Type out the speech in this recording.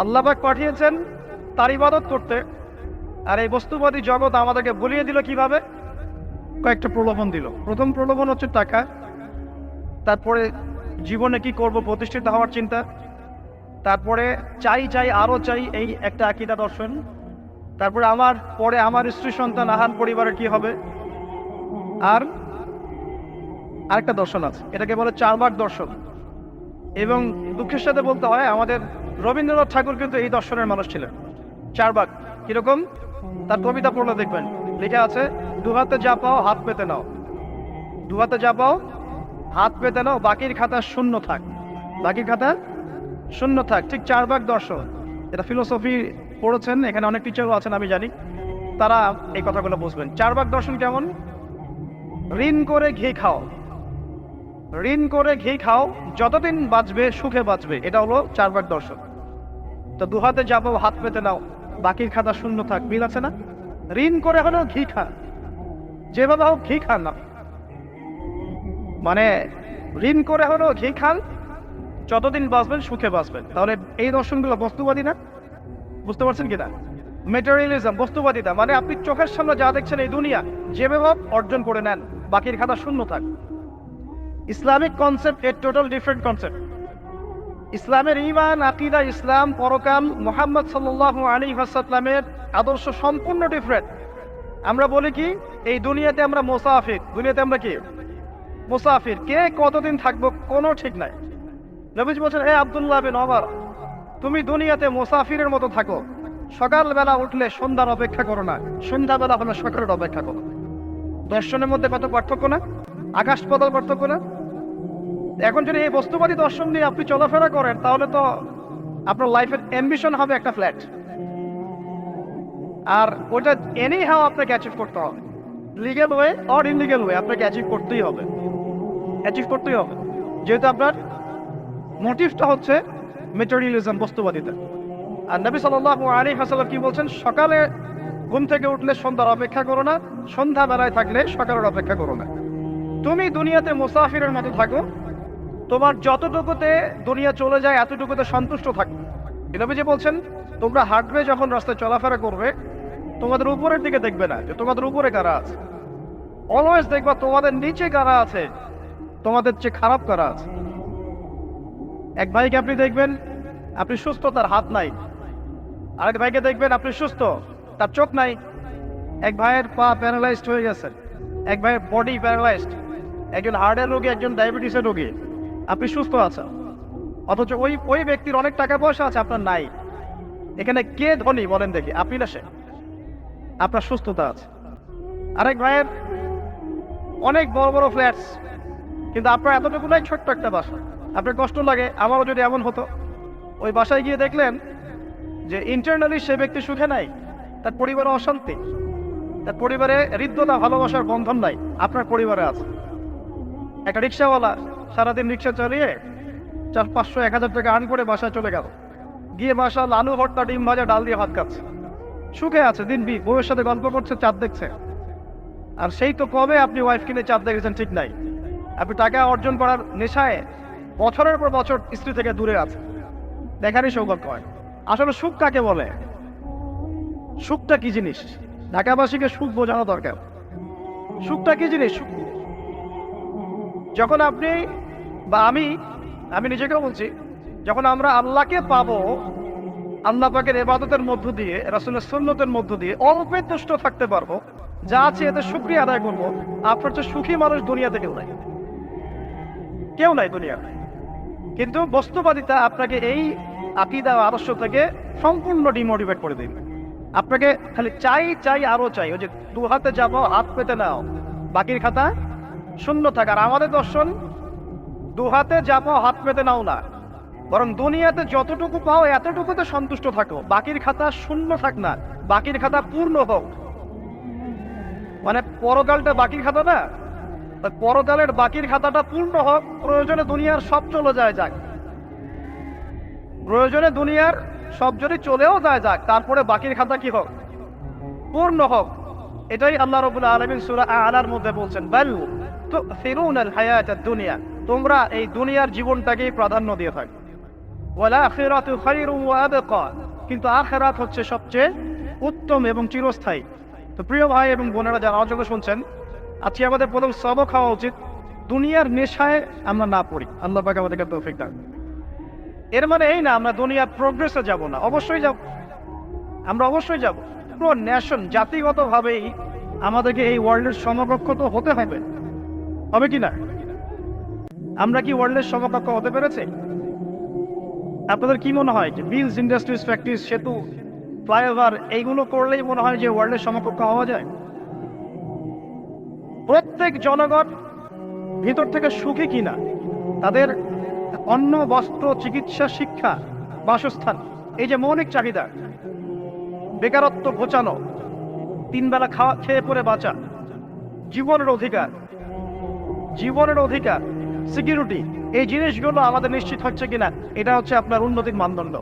আল্লাহ পাক পাঠিয়েছেন তার ইবাদত করতে, আর এই বস্তুবাদী জগৎ আমাদেরকে বলিয়ে দিল কিভাবে? কয়েকটা প্রলোভন দিল। প্রথম প্রলোভন হচ্ছে টাকা, তারপরে জীবনে কি করব প্রতিষ্ঠিত হওয়ার চিন্তা, তারপরে চাই চাই আরো চাই এই একটা আকীদা দর্শন, তারপরে আমার স্ত্রী সন্তান আহার পরিবারের কি হবে, আর আরেকটা দর্শন আছে, এটাকে বলে চারবাক দর্শন। এবং দুঃখের সাথে বলতে হয় আমাদের রবীন্দ্রনাথ ঠাকুর কিন্তু এই দর্শনের মানুষ ছিলেন। চারবাক কিরকম? তার কবিতা পড়লে দেখবেন লেখা আছে, দুহাতে যা পাও হাত পেতে নাও, দুহাতে যা পাও হাত পেতে নাও, বাকির খাতা শূন্য থাক, বাকির খাতা শূন্য থাক। ঠিক চারবাক দর্শন, এটা ফিলোসফি পড়েছেন, এখানে অনেক টিচারও আছেন আমি জানি, তারা এই কথাগুলো বুঝবেন। চারবাক দর্শন কেমন? ঋণ করে ঘি খাও, ঋণ করে ঘি খাও, যতদিন বাঁচবে সুখে বাঁচবে, এটা হলো চারবাক দর্শন। তো দুহাতে যাবো হাত পেতে নাও, বাকির খাতা শূন্য থাক, মিল আছে না? ঋণ করে হলেও ঘি খা, যেভাবে হোক ঘি খান না, মানে ঋণ করে হলেও ঘি খান, যতদিন বাঁচবেন সুখে বাঁচবেন। তাহলে এই দর্শনগুলো বস্তুবাদী না? বুঝতে পারছেন কিনা? মেটেরিয়ালিজম, বস্তুবাদিতা, মানে আপনি চোখের সামনে যা দেখছেন এই দুনিয়া, যেভাবে হোক অর্জন করে নেন, বাকির খাতা শূন্য থাক। ইসলামিক কনসেপ্ট এর টোটাল ডিফারেন্ট কনসেপ্ট। ইসলামের ঈমান, আকীদা, ইসলাম, পরকাল, মুহাম্মদ সাল্লাল্লাহু আলাইহি ওয়াসাল্লামের আদর্শ সম্পূর্ণ ডিফারেন্ট। আমরা বলি কি, এই দুনিয়াতে আমরা মুসাফির, দুনিয়াতে আমরা কি মুসাফির, কে কতদিন থাকবো কোনো ঠিক নাই। নবীজি বলছেন, হে আব্দুল্লাহ বিন ওমর, তুমি দুনিয়াতে মুসাফিরের মতো থাকো, সকালবেলা উঠলে সন্ধ্যার অপেক্ষা করো না, সন্ধ্যাবেলা হলে সকালের অপেক্ষা করো। দর্শনের মধ্যে কত পার্থক্য না? আকাশ পাতাল পার্থক্য না? এখন যদি এই বস্তুবাদী দর্শন নিয়ে আপনি চলাফেরা করেন, তাহলে তো আপনার লাইফের অ্যাম্বিশন হবে একটা ফ্ল্যাট, আর ওটা এনি হাও আপনাকে অ্যাচিভ করতে হবে, legal way or illegal way, আপনাকে অ্যাচিভ করতেই হবে, অ্যাচিভ করতেই হবে, যেহেতু আপনার মোটিভটা হচ্ছে মেটেরিয়ালিজম, বস্তুবাদিতা। আর নবী সাল্লাল্লাহু আলাইহি ওয়াসাল্লাম কি বলছেন? সকালে ঘুম থেকে উঠলে সন্ধ্যার অপেক্ষা করো না, সন্ধ্যা বেলায় থাকলে সকালের অপেক্ষা করো না। তুমি দুনিয়াতে মুসাফিরের মতো থাকো, তোমার যতটুকুতে দুনিয়া চলে যায় এতটুকুতে সন্তুষ্ট থাকো। নবীজি বলছেন, তোমরা হাঁটবে যখন রাস্তায় চলাফেরা করবে, তোমাদের উপরের দিকে দেখবে না যে তোমাদের উপরে কারা আছে, অলওয়েজ দেখবা তোমাদের নিচে কারা আছে, তোমাদের চেয়ে খারাপ কারা আছে। এক ভাইকে আপনি দেখবেন আপনি সুস্থ, তার হাত নাই। আরেক ভাইকে দেখবেন আপনি সুস্থ, তার চোখ নাই। এক ভাইয়ের পা প্যারালাইজড হয়ে গেছে, এক ভাইয়ের বডি প্যারালাইজড, একজন হার্টের রোগী, একজন ডায়াবেটিসের রোগী, আপনি সুস্থ আছেন, অথচ ওই ব্যক্তির অনেক টাকা পয়সা আছে, আপনার নাই। এখানে কে ধনী বলেন দেখি, আপনি না সে? আপনার সুস্থতা আছে। আরেক ভাইয়ের অনেক বড় বড় ফ্ল্যাটস, কিন্তু আপনার এতটুকু নাই, ছোট্ট একটা বাসা। আপনার কষ্ট লাগে, আমারও যদি এমন হতো। ওই বাসায় গিয়ে দেখলেন যে ইন্টারনালি সে ব্যক্তি সুখে নাই, তার পরিবারে অশান্তি, তার পরিবারে হৃদ্যতা ভালোবাসার বন্ধন নাই, আপনার পরিবারে আছে। একটা রিক্সাওয়ালা সারাদিন রিক্সা চালিয়ে 400-500-1000 টাকা আর্ন করে বাসায় চলে গেল, গিয়ে বাসায় আলু ভর্তা, ডিম ভাজা, ডাল দিয়ে ভাত খাচ্ছে, সুখে আছে, দিনবি বউয়ের সাথে গল্প করছে, চাঁদ দেখছে। আর সেই তো কবে আপনি ওয়াইফ কিনে চাঁদ দেখেছেন ঠিক নাই, আপনি টাকা অর্জন করার নেশায় বছরের পর বছর স্ত্রী থেকে দূরে আছে, দেখারই সৌভাগ্য হয়। আসলে সুখ কাকে বলে? সুখটা কি জিনিস? ঢাকাবাসীকে সুখ বোঝানো দরকার। সুখটা কি জিনিস? যখন আপনি বা আমি নিজেকেও বলছি, যখন আমরা আল্লাহকে পাবো, আল্লাহ পাকের ইবাদতের মধ্য দিয়ে, রাসূলের সুন্নতের মধ্য দিয়ে অল্পে তুষ্ট থাকতে পারবো, যা আছে এতে শুকরিয়া আদায় করবো, আপনার চেয়ে সুখী মানুষ দুনিয়াতে কেউ নাই, কেউ নাই দুনিয়াতে। কিন্তু বস্তুবাদিতা আপনাকে এই আকীদা আদর্শ থেকে সম্পূর্ণ ডিমোটিভেট করে দিবে। আপনাকে খালি চাই চাই আরো চাই, ওই যে দু হাতে যাবো হাত পেতে নাও, বাকির খাতা শূন্য থাক। আর আমাদের দর্শন, দু হাতে যাবো হাত পেতে নাও না, বরং দুনিয়াতে যতটুকু পাও এতটুকুতে সন্তুষ্ট থাকো, বাকির খাতা শূন্য থাক না, বাকির খাতা পূর্ণ হোক। মানে পরকালটা বাকির খাতা না, পরকালের বাকির খাতাটা পূর্ণ হোক। প্রয়োজনে দুনিয়ার সব চলে যায় যাক, প্রয়োজনে দুনিয়ার সব যদি চলেও যায় যাক, তারপরে বাকির খাতা কি হোক? পূর্ণ হোক। এটাই আল্লাহ রাব্বুল আলামিন সূরা আ'লার মধ্যে বলছেন, বাল তু'থিরুনাল হায়াতাদ দুনিয়া, তোমরা এই দুনিয়ার জীবনটাকেই প্রাধান্য দিয়ে থাকো। ওয়াল আখিরাতু খায়রুন ওয়া আবকা, কিন্তু আখিরাত হচ্ছে সবচেয়ে উত্তম এবং চিরস্থায়ী। তো প্রিয় ভাই এবং বোনেরা যারা অযোগ্য শুনছেন, আজকে আমাদের প্রথম সবক হওয়া উচিত দুনিয়ার নেশায় আমরা না পড়ি। আল্লাহ পাক আমাদেরকে তৌফিক দান। এর মানে এই না আমরা দুনিয়ার প্রোগ্রেসে যাব না, অবশ্যই যাব, আমরা অবশ্যই যাব। পুরো ন্যাশন জাতিগতভাবেই আমাদেরকে এই ওয়ার্ল্ডের সমকক্ষ তো হতে হবে, হবে কি না? আমরা কি ওয়ার্ল্ডের সমকক্ষ হতে পেরেছি? আপনাদের কি মনে হয় যে মিলস, ইন্ডাস্ট্রিজ, ফ্যাক্টরিজ, সেতু, ফ্লাইওভার এইগুলো করলেই মনে হয় যে ওয়ার্ল্ডের সমকক্ষ হওয়া যায়? প্রত্যেক জনগণ ভিতর থেকে সুখী কিনা, তাদের অন্ন, বস্ত্র, চিকিৎসা, শিক্ষা, বাসস্থান, এই যে মৌলিক চাহিদা, বেকারত্ব ঘোচানো, তিন বেলা খাওয়া খেয়ে পরে বাঁচা, জীবনের অধিকার, জীবনের অধিকার, সিকিউরিটি, এই জিনিসগুলো আমাদের নিশ্চিত হচ্ছে কিনা, এটা হচ্ছে আপনার উন্নতির মানদণ্ড।